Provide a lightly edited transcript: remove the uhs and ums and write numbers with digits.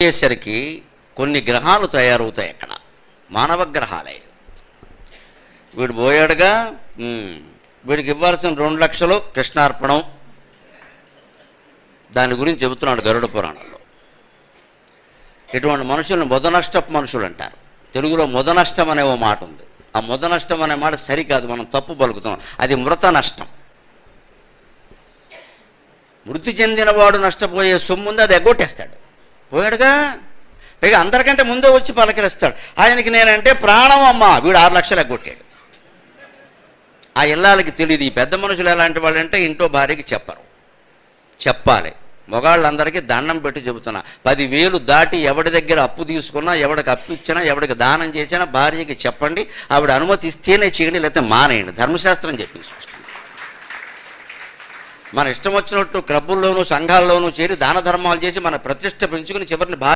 అయ్యేసరికి కొన్ని గ్రహాలు తయారవుతాయి. అక్కడ మానవ గ్రహాలే. వీడు పోయాడుగా, వీడికి ఇవ్వాల్సిన 2 లక్షలు కృష్ణార్పణం. దాని గురించి చెబుతున్నాడు గరుడ పురాణంలో. ఇటువంటి మనుషులను మొదనష్టపు మనుషులు అంటారు. తెలుగులో మొదనష్టం అనే ఓ మాట ఉంది. ఆ మొదనష్టం అనే మాట సరికాదు, మనం తప్పు పలుకుతాం. అది మృత నష్టం. మృతి చెందినవాడు నష్టపోయే సొమ్ము ఉంది, అది ఎగ్గొట్టేస్తాడు. పోయాడుగా, పైగా అందరికంటే ముందే వచ్చి పలకరిస్తాడు. ఆయనకి నేనంటే ప్రాణం అమ్మ. వీడు 6 లక్షలు ఎగ్గొట్టాడు. ఆ ఇళ్ళకి తెలియదు. ఈ పెద్ద మనుషులు ఎలాంటి వాళ్ళంటే ఇంట్లో భార్యకి చెప్పరు, చెప్పాలి. మగాళ్ళందరికీ దండం పెట్టి చెబుతున్నా, 10,000 దాటి ఎవడి దగ్గర అప్పు తీసుకున్నా, ఎవడికి అప్పు ఇచ్చినా, ఎవడికి దానం చేసినా భార్యకి చెప్పండి. ఆవిడ అనుమతి ఇస్తేనే చేయండి, లేకపోతే మానేయండి. ధర్మశాస్త్రం చెప్పింది. మన ఇష్టం వచ్చినట్టు క్లబ్బుల్లోనూ సంఘాల్లోనూ చేరి దాన ధర్మాలు చేసి మన ప్రతిష్ట పెంచుకుని చివరిని